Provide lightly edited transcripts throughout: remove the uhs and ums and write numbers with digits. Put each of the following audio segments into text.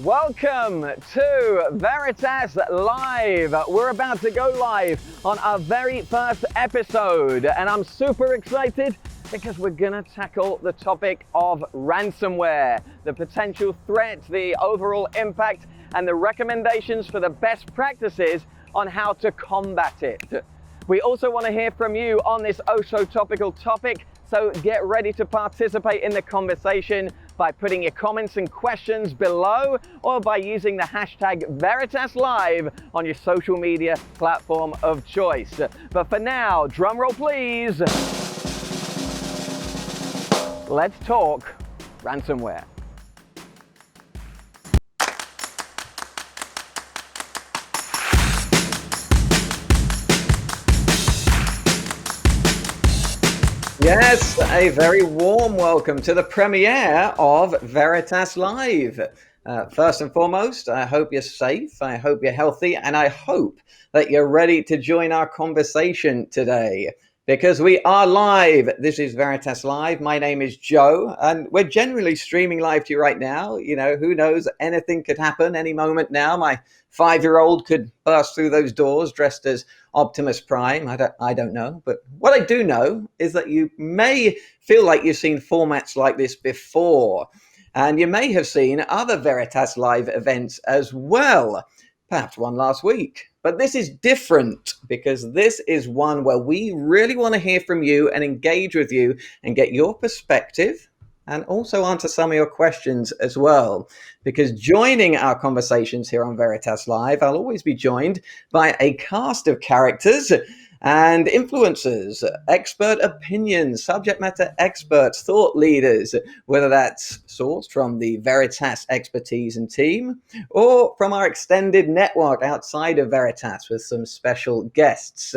Welcome to Veritas Live. We're about to go live on our very first episode, and I'm super excited because we're gonna tackle the topic of ransomware, the potential threat, the overall impact, and the recommendations for the best practices on how to combat it. We also want to hear from you on this so topical topic, so get ready to participate in the conversation by putting your comments and questions below or by using the hashtag VeritasLive on your social media platform of choice. But for now, drum roll please. Let's talk ransomware. Yes, a very warm welcome to the premiere of Veritas Live. First and foremost, I hope you're safe, I hope you're healthy, and I hope that you're ready to join our conversation today, because we are live. This is Veritas Live. My name is Joe, and we're generally streaming live to you right now. You know, who knows, anything could happen any moment now. My 5-year-old could burst through those doors dressed as Optimus Prime. I don't know. But what I do know is that you may feel like you've seen formats like this before, and you may have seen other Veritas Live events as well, perhaps one last week. But this is different because this is one where we really want to hear from you and engage with you and get your perspective and also answer some of your questions as well. Because joining our conversations here on Veritas Live, I'll always be joined by a cast of characters and influencers, expert opinions, subject matter experts, thought leaders, whether that's sourced from the Veritas expertise and team or from our extended network outside of Veritas with some special guests.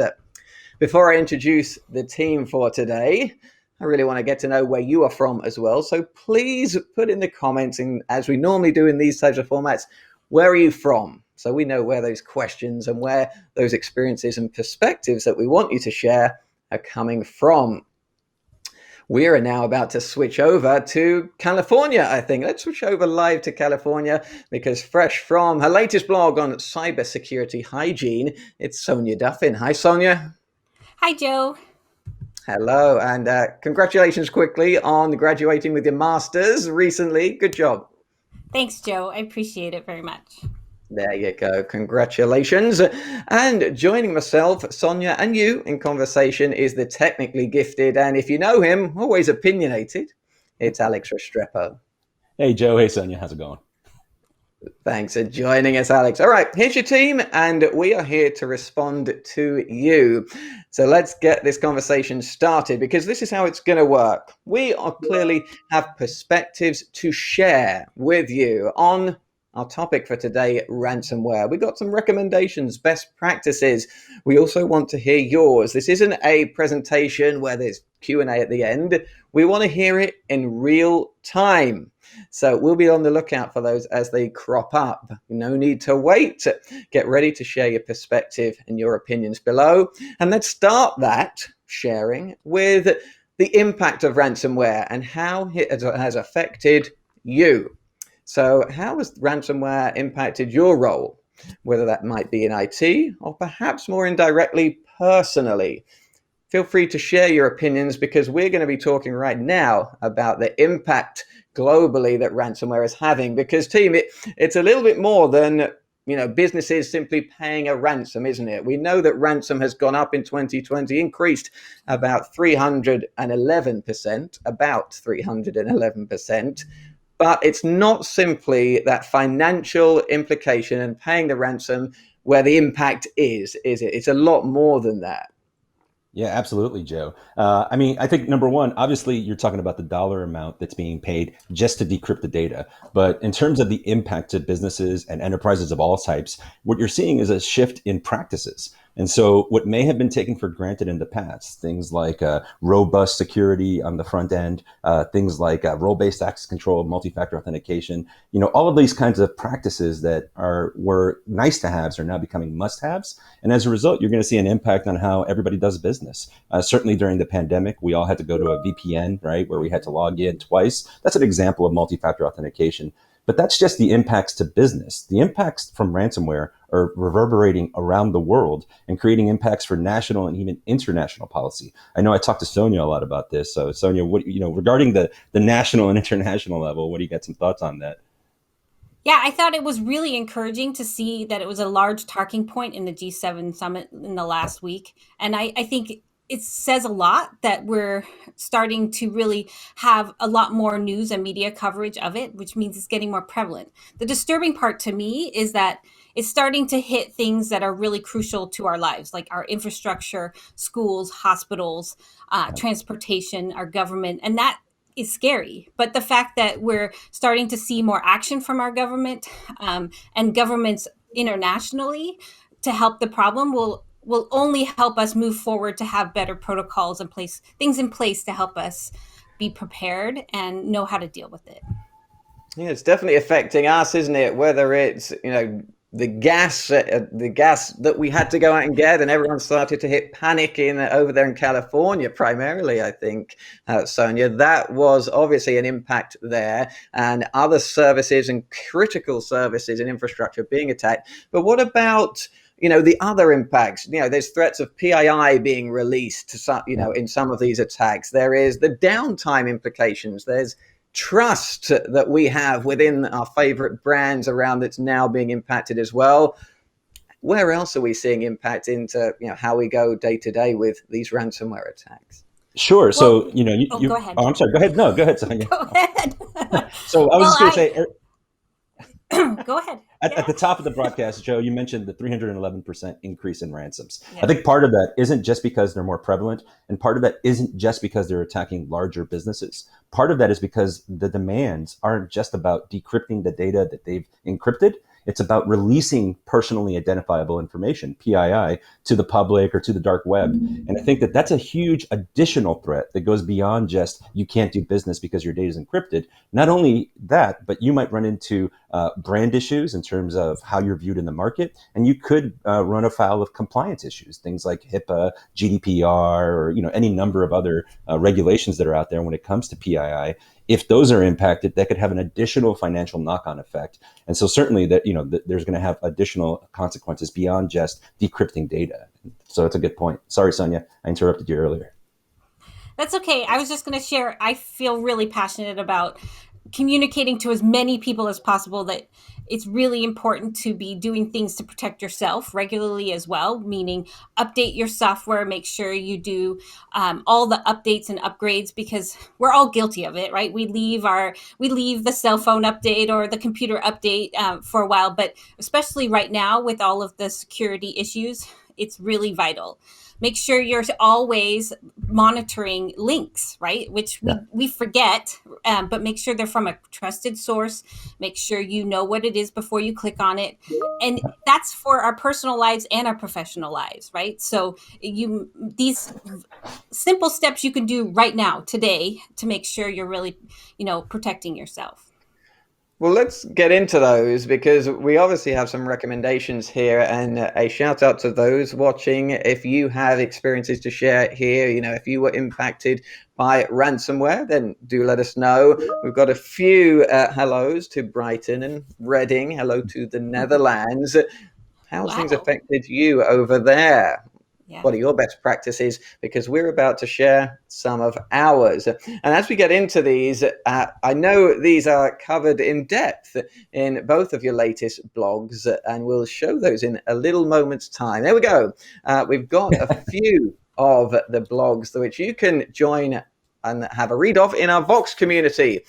Before I introduce the team for today, I really want to get to know where you are from as well. So please put in the comments, and as we normally do in these types of formats, where are you from? So we know where those questions and where those experiences and perspectives that we want you to share are coming from. We are now about to switch over to California, I think. Let's switch over live to California because fresh from her latest blog on cybersecurity hygiene, it's Sonia Duffin. Hi, Sonia. Hi, Joe. Hello, and congratulations quickly on graduating with your master's recently. Good job. Thanks, Joe. I appreciate it very much. There you go. Congratulations. And joining myself, Sonia, and you in conversation is the technically gifted, and if you know him, always opinionated, it's Alex Restrepo. Hey, Joe. Hey, Sonia. How's it going? Thanks for joining us, Alex. All right, here's your team, and we are here to respond to you. So let's get this conversation started, because this is how it's going to work. We are clearly have perspectives to share with you on our topic for today, ransomware. We got some recommendations, best practices. We also want to hear yours. This isn't a presentation where there's Q&A at the end. We want to hear it in real time. So we'll be on the lookout for those as they crop up. No need to wait. Get ready to share your perspective and your opinions below. And let's start that sharing with the impact of ransomware and how it has affected you. So how has ransomware impacted your role, whether that might be in IT or perhaps more indirectly personally? Feel free to share your opinions, because we're going to be talking right now about the impact globally that ransomware is having. Because team, it's a little bit more than, businesses simply paying a ransom, isn't it? We know that ransom has gone up in 2020, increased about 311%. But it's not simply that financial implication and paying the ransom where the impact is it? It's a lot more than that. Yeah, absolutely, Joe. I think number one, obviously you're talking about the dollar amount that's being paid just to decrypt the data. But in terms of the impact to businesses and enterprises of all types, what you're seeing is a shift in practices. And so what may have been taken for granted in the past, things like robust security on the front end, things like role-based access control, multi-factor authentication, all of these kinds of practices that were nice to haves are now becoming must-haves. And as a result, you're going to see an impact on how everybody does business. Certainly during the pandemic, we all had to go to a VPN, right, where we had to log in twice. That's an example of multi-factor authentication. But that's just the impacts to business. The impacts from ransomware are reverberating around the world and creating impacts for national and even international policy. I know I talked to Sonia a lot about this. So Sonia, what, regarding the national and international level, what do you got some thoughts on that? Yeah, I thought it was really encouraging to see that it was a large talking point in the G7 summit in the last week. And I think it says a lot that we're starting to really have a lot more news and media coverage of it, which means it's getting more prevalent. The disturbing part to me is that it's starting to hit things that are really crucial to our lives, like our infrastructure, schools, hospitals, transportation, our government. And that is scary. But the fact that we're starting to see more action from our government and governments internationally to help the problem will only help us move forward to have better protocols in place, things in place to help us be prepared and know how to deal with it. Yeah, it's definitely affecting us, isn't it? Whether it's, the gas that we had to go out and get, and everyone started to hit panic over there in California, primarily, I think, Sonia. That was obviously an impact there, and other services and critical services and infrastructure being attacked. But what about the other impacts? There's threats of PII being released to some, in some of these attacks. There is the downtime implications. There's trust that we have within our favorite brands around that's now being impacted as well. Where else are we seeing impact into how we go day to day with these ransomware attacks? Sure. Well, So, go ahead. Oh, I'm sorry. Go ahead. No, go ahead, Sonia. Go ahead. So I was just going to say, go ahead. At the top of the broadcast, Joe, you mentioned the 311% increase in ransoms. Yeah. I think part of that isn't just because they're more prevalent, and part of that isn't just because they're attacking larger businesses. Part of that is because the demands aren't just about decrypting the data that they've encrypted. It's about releasing personally identifiable information, PII, to the public or to the dark web. And I think that that's a huge additional threat that goes beyond just you can't do business because your data is encrypted. Not only that, but you might run into brand issues in terms of how you're viewed in the market. And you could run afoul of compliance issues, things like HIPAA, GDPR, or any number of other regulations that are out there when it comes to PII. If those are impacted, that could have an additional financial knock-on effect. And so certainly that, there's going to have additional consequences beyond just decrypting data. So it's a good point. Sorry, Sonia, I interrupted you earlier. That's okay. I was just going to share, I feel really passionate about communicating to as many people as possible that it's really important to be doing things to protect yourself regularly as well, meaning update your software, make sure you do all the updates and upgrades, because we're all guilty of it, right? We leave the cell phone update or the computer update for a while, but especially right now with all of the security issues, it's really vital. Make sure you're always monitoring links, right? Which we forget, but make sure they're from a trusted source. Make sure you know what it is before you click on it. And that's for our personal lives and our professional lives, right? So these simple steps you can do right now, today, to make sure you're really, protecting yourself. Well, let's get into those, because we obviously have some recommendations here, and a shout out to those watching. If you have experiences to share here, if you were impacted by ransomware, then do let us know. We've got a few hellos to Brighton and Reading. Hello to the Netherlands. How's things affected you over there? Yeah. What are your best practices? Because we're about to share some of ours. And as we get into these, I know these are covered in depth in both of your latest blogs, and we'll show those in a little moment's time. There we go. We've got a few of the blogs which you can join and have a read of in our Vox community.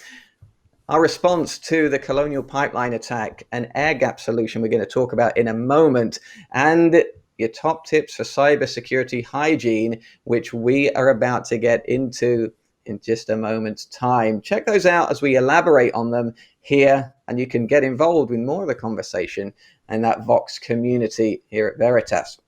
Our response to the Colonial Pipeline attack, an air gap solution we're going to talk about in a moment, and your top tips for cybersecurity hygiene, which we are about to get into in just a moment's time. Check those out as we elaborate on them here, and you can get involved with more of the conversation and that Vox community here at Veritas.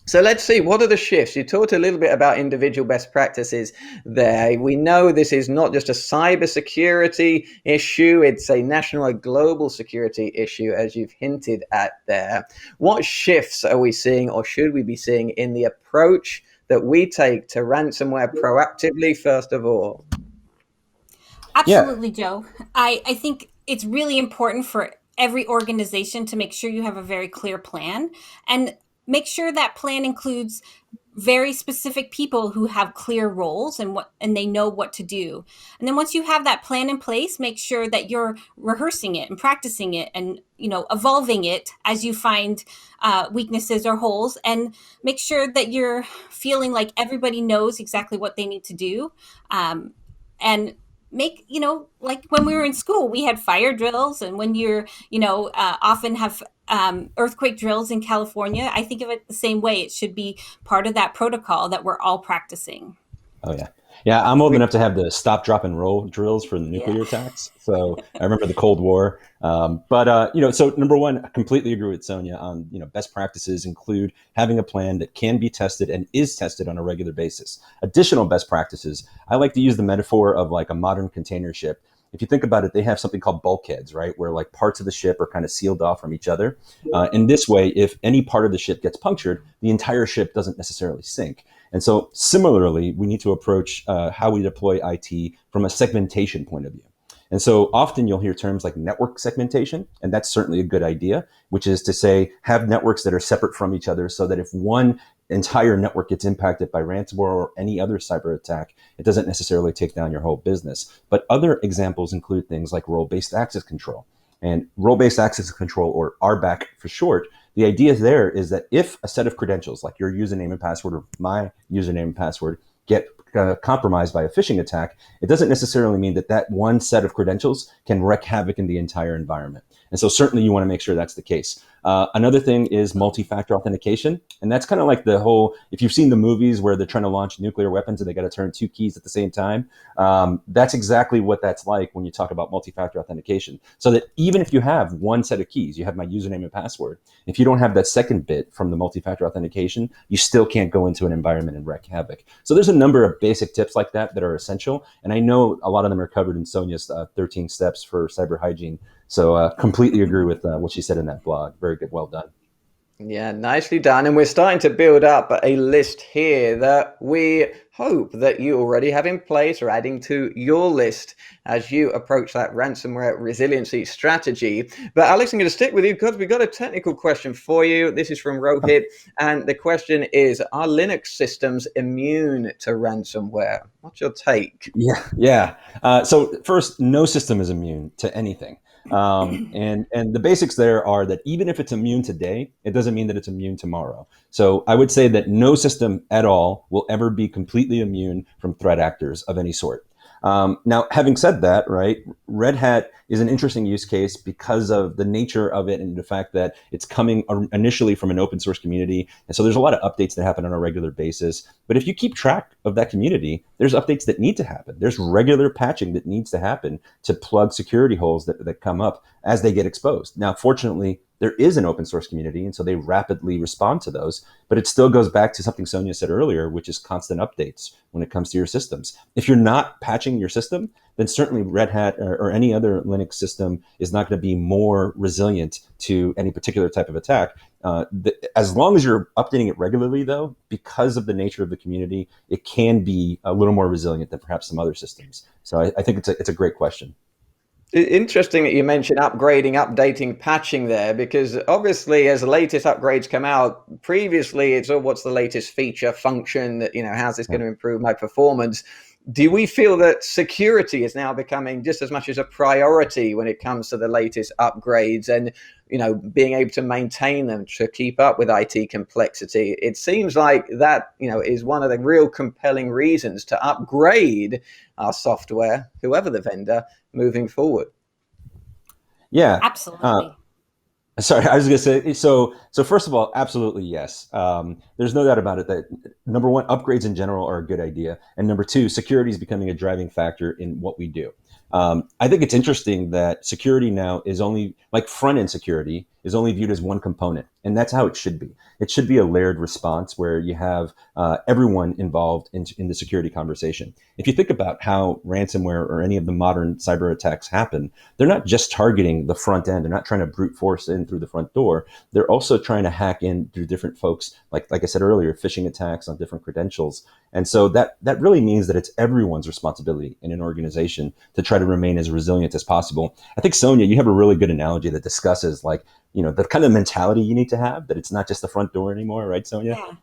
So let's see, what are the shifts? You talked a little bit about individual best practices there. We know this is not just a cybersecurity issue, it's a national or global security issue, as you've hinted at there. What shifts are we seeing, or should we be seeing, in the approach that we take to ransomware proactively, first of all? Yeah. Absolutely, Joe. I think it's really important for every organization to make sure you have a very clear plan, and make sure that plan includes very specific people who have clear roles and they know what to do. And then once you have that plan in place, make sure that you're rehearsing it and practicing it, and evolving it as you find weaknesses or holes, and make sure that you're feeling like everybody knows exactly what they need to do. And make, like when we were in school, we had fire drills, and when you're, often have earthquake drills in California. I think of it the same way. It should be part of that protocol that we're all practicing. Oh yeah. Yeah, I'm old We, enough to have the stop, drop, and roll drills for the Yeah. nuclear attacks. So I remember the Cold War. So number one, I completely agree with Sonia on, best practices include having a plan that can be tested and is tested on a regular basis. Additional best practices, I like to use the metaphor of like a modern container ship. If you think about it, they have something called bulkheads, right? Where like parts of the ship are kind of sealed off from each other. In this way, if any part of the ship gets punctured, the entire ship doesn't necessarily sink. And so similarly, we need to approach how we deploy IT from a segmentation point of view. And so often you'll hear terms like network segmentation, and that's certainly a good idea, which is to say, have networks that are separate from each other so that if one entire network gets impacted by ransomware or any other cyber attack, it doesn't necessarily take down your whole business. But other examples include things like role-based access control. And role-based access control, or RBAC for short, the idea there is that if a set of credentials, like your username and password or my username and password, get compromised by a phishing attack, it doesn't necessarily mean that that one set of credentials can wreak havoc in the entire environment. And so certainly you want to make sure that's the case. Another thing is multi-factor authentication. And that's kind of like the whole, if you've seen the movies where they're trying to launch nuclear weapons and they got to turn two keys at the same time, that's exactly what that's like when you talk about multi-factor authentication. So that even if you have one set of keys, you have my username and password, if you don't have that second bit from the multi-factor authentication, you still can't go into an environment and wreak havoc. So there's a number of basic tips like that that are essential. And I know a lot of them are covered in Sonia's 13 steps for cyber hygiene. So completely agree with what she said in that blog. Very good. Well done. yeah, nicely done. And we're starting to build up a list here that we hope that you already have in place or adding to your list as you approach that ransomware resiliency strategy. But Alex, I'm going to stick with you because we've got a technical question for you. This is from Rohit. And the question is, are Linux systems immune to ransomware? What's your take? Yeah. So first, no system is immune to anything. And the basics there are that even if it's immune today, it doesn't mean that it's immune tomorrow. So I would say that no system at all will ever be completely immune from threat actors of any sort. Now, having said that, right, Red Hat is an interesting use case because of the nature of it and the fact that it's coming initially from an open source community. And so there's a lot of updates that happen on a regular basis. But if you keep track of that community, there's updates that need to happen. There's regular patching that needs to happen to plug security holes that come up as they get exposed. Now, fortunately, there is an open source community, and so they rapidly respond to those. But it still goes back to something Sonia said earlier, which is constant updates when it comes to your systems. If you're not patching your system, then certainly Red Hat or any other Linux system is not going to be more resilient to any particular type of attack. As long as you're updating it regularly, though, because of the nature of the community, it can be a little more resilient than perhaps some other systems. So I think it's a great question. Interesting that you mentioned upgrading, updating, patching there, because obviously as the latest upgrades come out, previously it's, oh, what's the latest feature, function, that, how's this going to improve my performance? Do we feel that security is now becoming just as much as a priority when it comes to the latest upgrades and, being able to maintain them to keep up with IT complexity? It seems like that, is one of the real compelling reasons to upgrade our software, whoever the vendor, moving forward. Yeah. Absolutely. Sorry, I was going to say, so first of all, absolutely yes. There's no doubt about it that number one, upgrades in general are a good idea. And number two, security is becoming a driving factor in what we do. I think it's interesting that security now is only, like front-end security, is only viewed as one component. And that's how it should be. It should be a layered response where you have everyone involved in the security conversation. If you think about how ransomware or any of the modern cyber attacks happen, they're not just targeting the front end. They're not trying to brute force in through the front door. They're also trying to hack in through different folks, like I said earlier, phishing attacks on different credentials. And so that really means that it's everyone's responsibility in an organization to try to to remain as resilient as possible. I think, Sonia, you have a really good analogy that discusses like, the kind of mentality you need to have, that it's not just the front door anymore, right, Sonia? Yeah.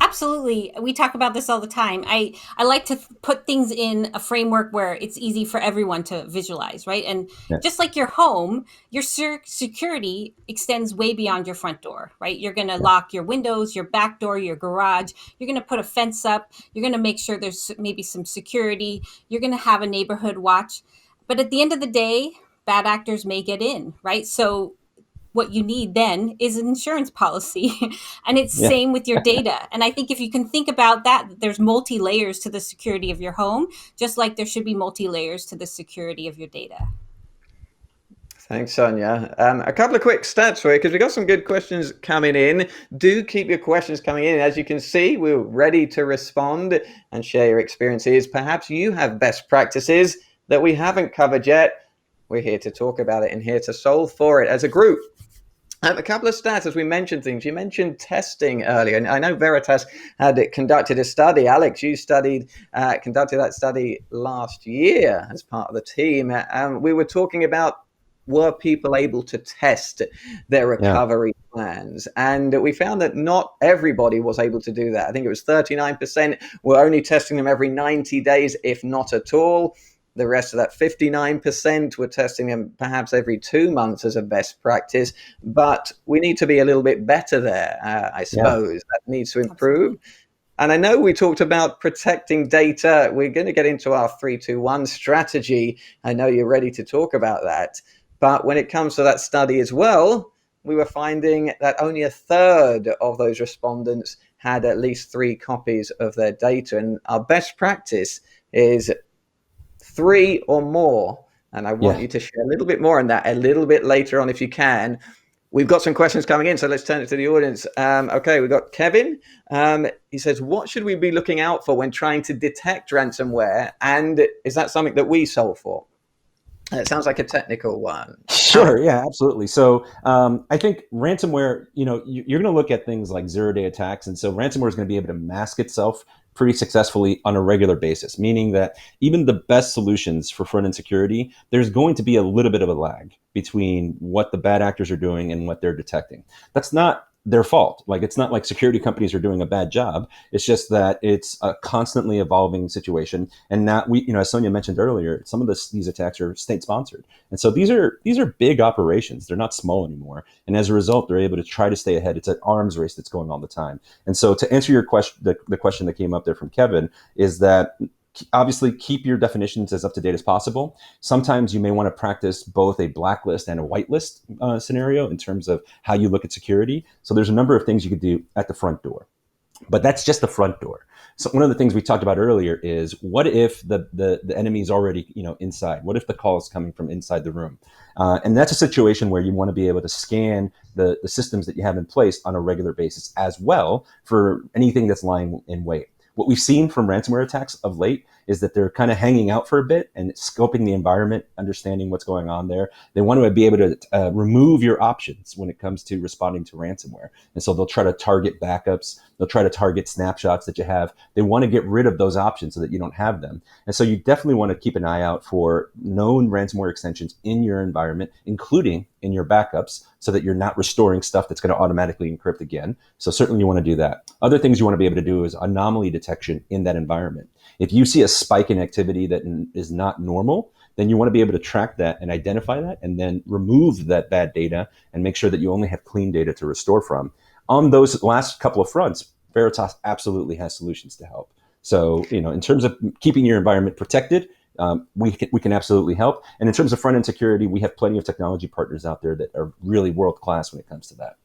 Absolutely. We talk about this all the time. I like to put things in a framework where it's easy for everyone to visualize, right? And Yeah. just like your home, your security extends way beyond your front door, right? You're going to lock your windows, your back door, your garage. You're going to put a fence up. You're going to make sure there's maybe some security. You're going to have a neighborhood watch. But at the end of the day, bad actors may get in, right? So what you need then is an insurance policy. And it's Yeah. same with your data. And I think if you can think about that, there's multi layers to the security of your home, just like there should be multi layers to the security of your data. Thanks, Sonia. A couple of quick stats for you, because we've got some good questions coming in. Do keep your questions coming in. As you can see, we're ready to respond and share your experiences. Perhaps you have best practices that we haven't covered yet. We're here to talk about it and here to solve for it as a group. A couple of stats as we mentioned things. You mentioned testing earlier, and I know Veritas had conducted a study. Alex, you conducted that study last year as part of the team. We were talking about, were people able to test their recovery plans? And we found that not everybody was able to do that. I think it was 39% were only testing them every 90 days, if not at all. The rest of that 59% were testing them perhaps every 2 months as a best practice. But we need to be a little bit better there, I suppose. That needs to improve. Absolutely. And I know we talked about protecting data. We're going to get into our 3-2-1 strategy. I know you're ready to talk about that. But when it comes to that study as well, we were finding that only a third of those respondents had at least 3 copies of their data. And our best practice is 3 or more. And I want you to share a little bit more on that a little bit later on if you can. We've got some questions coming in, so let's turn it to the audience. Okay, we've got Kevin. He says, what should we be looking out for when trying to detect ransomware? And is that something that we solve for? It sounds like a technical one. Sure. Yeah, absolutely. So I think ransomware, you're going to look at things like zero-day attacks. And so ransomware is going to be able to mask itself pretty successfully on a regular basis, meaning that even the best solutions for front-end security, there's going to be a little bit of a lag between what the bad actors are doing and what they're detecting. That's not their fault. Like, it's not like security companies are doing a bad job. It's just that it's a constantly evolving situation. And now as Sonia mentioned earlier, some of these attacks are state sponsored. And so these are big operations. They're not small anymore. And as a result, they're able to try to stay ahead. It's an arms race that's going all the time. And so to answer your question, the question that came up there from Kevin is that obviously keep your definitions as up to date as possible. Sometimes you may want to practice both a blacklist and a whitelist scenario in terms of how you look at security. So there's a number of things you could do at the front door, but that's just the front door. So one of the things we talked about earlier is, what if the enemy is already inside? What if the call is coming from inside the room? And that's a situation where you want to be able to scan the systems that you have in place on a regular basis as well for anything that's lying in wait. What we've seen from ransomware attacks of late is that they're kind of hanging out for a bit and scoping the environment, understanding what's going on there. They want to be able to remove your options when it comes to responding to ransomware. And so they'll try to target backups. They'll try to target snapshots that you have. They want to get rid of those options so that you don't have them. And so you definitely want to keep an eye out for known ransomware extensions in your environment, including in your backups, so that you're not restoring stuff that's going to automatically encrypt again. So certainly you want to do that. Other things you want to be able to do is anomaly detection in that environment. If you see a spike in activity that is not normal, then you want to be able to track that and identify that and then remove that bad data and make sure that you only have clean data to restore from. On those last couple of fronts, Veritas absolutely has solutions to help. So, in terms of keeping your environment protected, we can absolutely help. And in terms of front-end security, we have plenty of technology partners out there that are really world-class when it comes to that.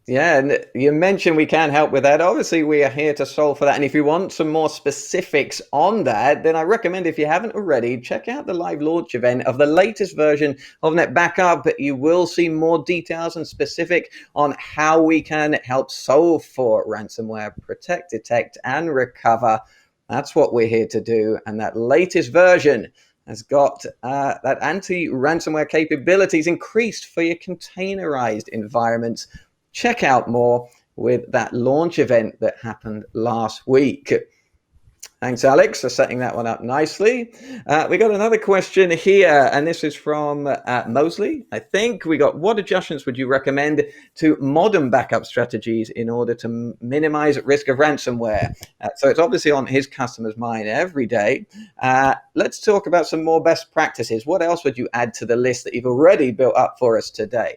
Yeah, and you mentioned we can help with that. Obviously, we are here to solve for that. And if you want some more specifics on that, then I recommend, if you haven't already, check out the live launch event of the latest version of Net Backup. You will see more details and specific on how we can help solve for ransomware, protect, detect, and recover. That's what we're here to do. And that latest version has got that anti-ransomware capabilities increased for your containerized environments. Check out more with that launch event that happened last week. Thanks, Alex, for setting that one up nicely. We got another question here, and this is from Mosley. I think we got, what adjustments would you recommend to modern backup strategies in order to minimize risk of ransomware? So it's obviously on his customer's mind every day. Let's talk about some more best practices. What else would you add to the list that you've already built up for us today?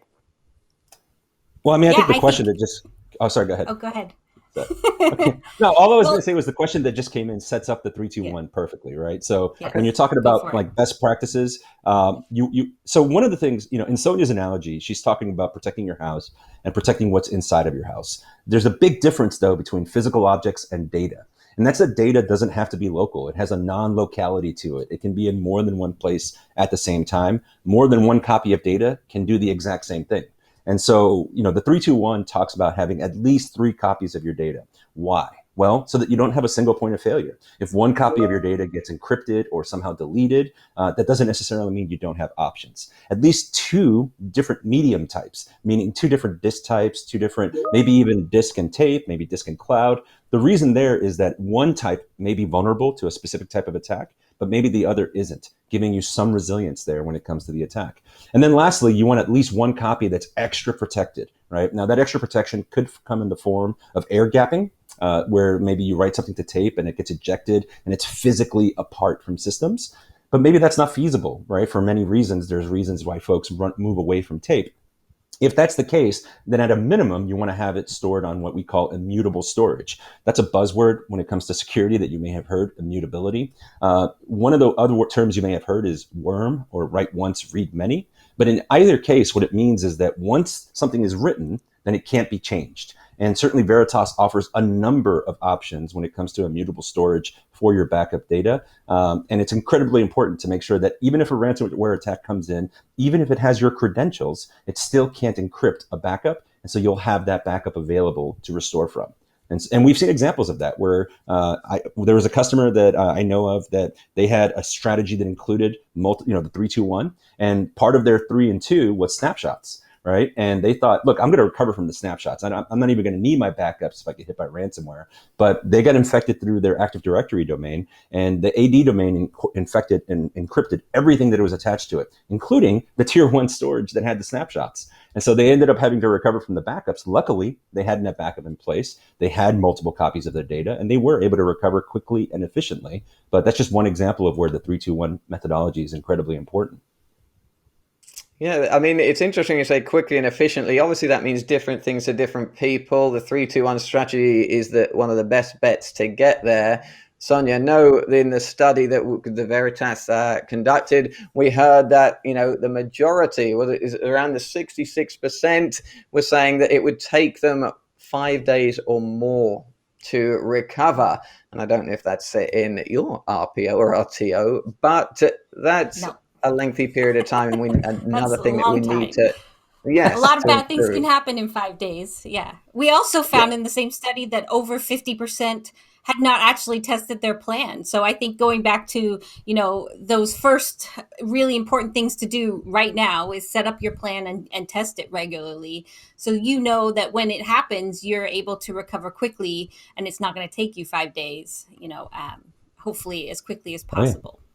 Well, I mean, I think the question that just, oh, sorry, go ahead. Oh, go ahead. Okay. No, all I was going to say was the question that just came in sets up the 3-2-1 perfectly, right? So when you're talking about like best practices, so one of the things, in Sonia's analogy, she's talking about protecting your house and protecting what's inside of your house. There's a big difference though between physical objects and data. And that's that data doesn't have to be local. It has a non-locality to it. It can be in more than one place at the same time. More than one copy of data can do the exact same thing. And so, the 3-2-1 talks about having at least 3 copies of your data. Why? Well, so that you don't have a single point of failure. If one copy of your data gets encrypted or somehow deleted, that doesn't necessarily mean you don't have options. At least 2 different medium types, meaning 2 different disk types, 2 different, maybe even disk and tape, maybe disk and cloud. The reason there is that one type may be vulnerable to a specific type of attack, but maybe the other isn't, giving you some resilience there when it comes to the attack. And then lastly, you want at least one copy that's extra protected, right? Now that extra protection could come in the form of air gapping, where maybe you write something to tape and it gets ejected and it's physically apart from systems. But maybe that's not feasible, right? For many reasons, there's reasons why folks move away from tape. If that's the case, then at a minimum, you want to have it stored on what we call immutable storage. That's a buzzword when it comes to security that you may have heard, immutability. One of the other terms you may have heard is worm, or write once, read many. But in either case, what it means is that once something is written, then it can't be changed. And certainly Veritas offers a number of options when it comes to immutable storage for your backup data. And it's incredibly important to make sure that even if a ransomware attack comes in, even if it has your credentials, it still can't encrypt a backup. And so you'll have that backup available to restore from. And we've seen examples of that where there was a customer that I know of that they had a strategy that included the 3-2-1, and part of their 3 and 2 was snapshots. Right. And they thought, look, I'm going to recover from the snapshots. I'm not even going to need my backups if I get hit by ransomware. But they got infected through their Active Directory domain, and the AD domain infected and encrypted everything that was attached to it, including the tier 1 storage that had the snapshots. And so they ended up having to recover from the backups. Luckily, they had a backup in place. They had multiple copies of their data, and they were able to recover quickly and efficiently. But that's just one example of where the 3-2-1 methodology is incredibly important. Yeah, I mean, it's interesting you say quickly and efficiently. Obviously, that means different things to different people. The 3-2-1 strategy is one of the best bets to get there. Sonia, no, in the study that the Veritas conducted, we heard that, the majority, is around the 66%, was saying that it would take them 5 days or more to recover. And I don't know if that's in your RPO or RTO, but that's... No. A lengthy period of time, and another thing that we need to, a lot of bad things can happen in 5 days. Yeah, we also found in the same study that over 50% had not actually tested their plan. So I think going back to those first really important things to do right now is set up your plan and test it regularly, so that when it happens, you're able to recover quickly, and it's not going to take you 5 days. Hopefully as quickly as possible. Oh, yeah.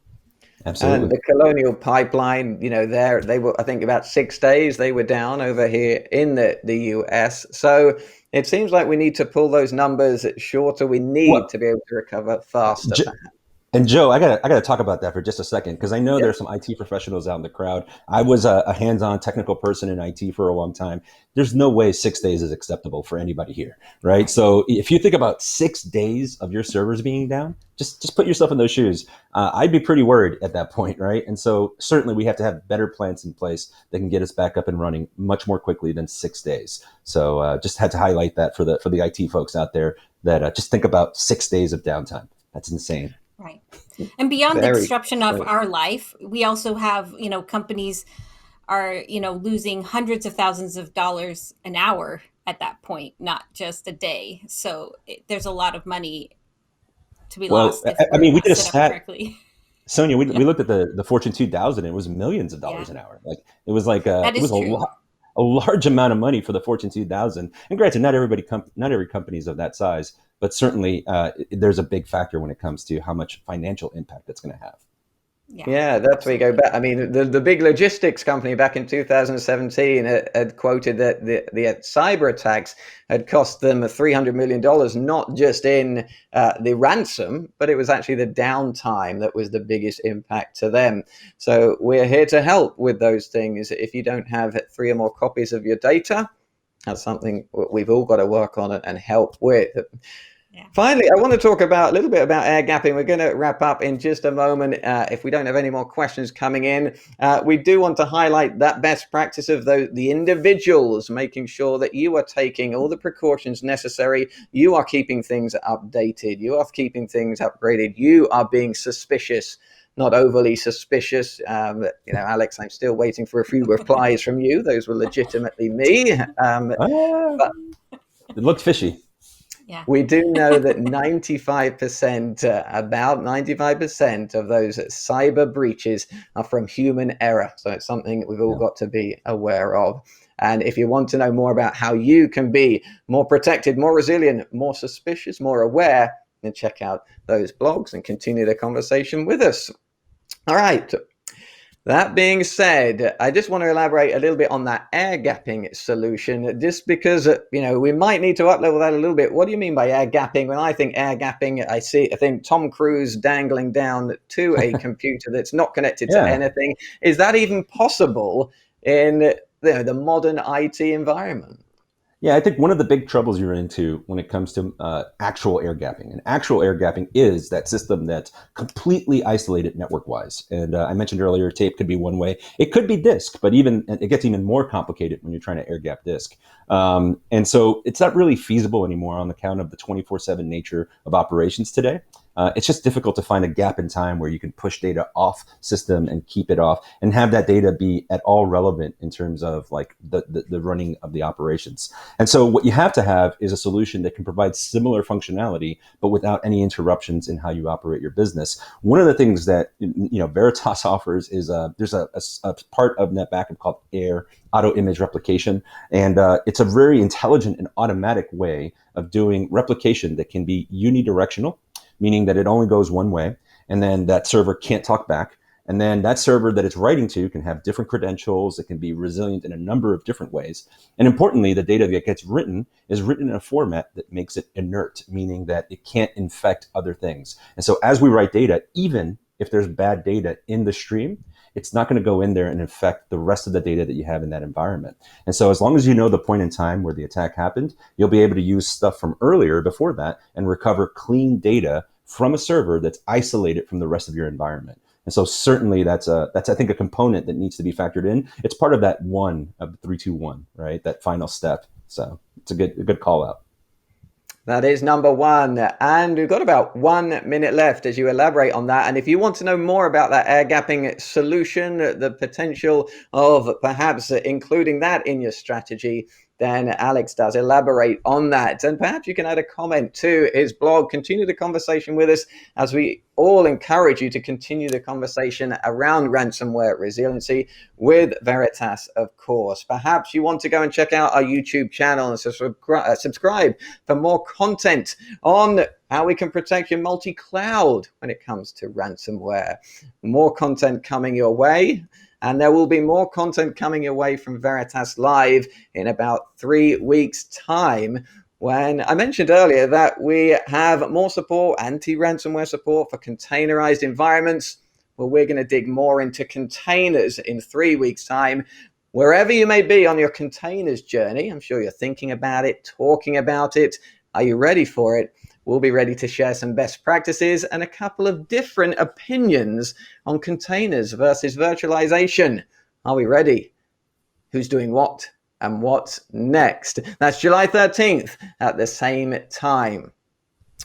Absolutely. And the Colonial Pipeline, they were, I think, about 6 days they were down over here in the US. So it seems like we need to pull those numbers shorter. We need to be able to recover faster. And Joe, I gotta talk about that for just a second, because I know there's some IT professionals out in the crowd. I was a hands-on technical person in IT for a long time. There's no way 6 days is acceptable for anybody here, right? So if you think about 6 days of your servers being down, just put yourself in those shoes. I'd be pretty worried at that point, right? And so certainly we have to have better plans in place that can get us back up and running much more quickly than 6 days. So just had to highlight that for the IT folks out there that just think about 6 days of downtime. That's insane. Right. And beyond the disruption of our life, we also have, companies are, losing hundreds of thousands of dollars an hour at that point, not just a day. So there's a lot of money to be lost. I mean, we did a stat. Sonia, we looked at the Fortune 2000. It was millions of dollars an hour. Like it was like a large amount of money for the Fortune 2000. And granted, not every company is of that size. but certainly there's a big factor when it comes to how much financial impact it's going to have. Yeah, that's where you go back. I mean, the big logistics company back in 2017 had quoted that the cyber attacks had cost them $300 million, not just in the ransom, but it was actually the downtime that was the biggest impact to them. So we're here to help with those things. If you don't have 3 or more copies of your data, that's something we've all got to work on and help with. Yeah. Finally, I want to talk a little bit about air gapping. We're going to wrap up in just a moment. If we don't have any more questions coming in, we do want to highlight that best practice of the individuals, making sure that you are taking all the precautions necessary. You are keeping things updated. You are keeping things upgraded. You are being suspicious, not overly suspicious. Alex, I'm still waiting for a few replies from you. Those were legitimately me. But it looked fishy. Yeah. We do know that 95%, about 95% of those cyber breaches are from human error. So it's something that we've all got to be aware of. And if you want to know more about how you can be more protected, more resilient, more suspicious, more aware, then check out those blogs and continue the conversation with us. All right. That being said, I just want to elaborate a little bit on that air gapping solution, just because, we might need to up-level that a little bit. What do you mean by air gapping? When I think air gapping, I think Tom Cruise dangling down to a computer that's not connected to anything. Is that even possible in the modern IT environment? Yeah, I think one of the big troubles you run into when it comes to actual air gapping, and actual air gapping is that system that's completely isolated network-wise. And I mentioned earlier, tape could be one way. It could be disk, but it gets even more complicated when you're trying to air gap disk. And so it's not really feasible anymore on account of the 24/7 nature of operations today. It's just difficult to find a gap in time where you can push data off system and keep it off and have that data be at all relevant in terms of like the running of the operations. And so what you have to have is a solution that can provide similar functionality, but without any interruptions in how you operate your business. One of the things that Veritas offers is there's a part of net backup called AIR, auto image replication. And it's a very intelligent and automatic way of doing replication that can be unidirectional, meaning that it only goes one way, and then that server can't talk back. And then that server that it's writing to can have different credentials. It can be resilient in a number of different ways. And importantly, the data that gets written is written in a format that makes it inert, meaning that it can't infect other things. And so as we write data, even if there's bad data in the stream, it's not going to go in there and infect the rest of the data that you have in that environment. And so as long as you know the point in time where the attack happened, you'll be able to use stuff from earlier before that and recover clean data from a server that's isolated from the rest of your environment. And so certainly that's I think a component that needs to be factored in. It's part of that 3-2-1, right? That final step. So it's a good call out. That is number one. And we've got about 1 minute left as you elaborate on that. And if you want to know more about that air gapping solution, the potential of perhaps including that in your strategy, then Alex does elaborate on that. And perhaps you can add a comment to his blog. Continue the conversation with us as we all encourage you to continue the conversation around ransomware resiliency with Veritas, of course. Perhaps you want to go and check out our YouTube channel and subscribe for more content on how we can protect your multi-cloud when it comes to ransomware. More content coming your way. And there will be more content coming your way from Veritas Live in about 3 weeks' time, when I mentioned earlier that we have more support, anti-ransomware support for containerized environments. Well, we're going to dig more into containers in 3 weeks' time. Wherever you may be on your containers journey, I'm sure you're thinking about it, talking about it. Are you ready for it? We'll be ready to share some best practices and a couple of different opinions on containers versus virtualization. Are we ready? Who's doing what and what's next? That's July 13th at the same time.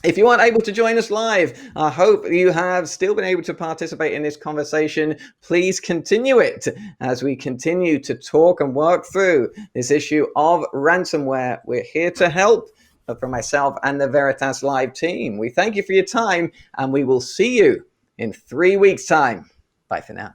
If you aren't able to join us live, I hope you have still been able to participate in this conversation. Please continue it as we continue to talk and work through this issue of ransomware. We're here to help. From myself and the Veritas Live team, we thank you for your time, and we will see you in 3 weeks' time. Bye for now.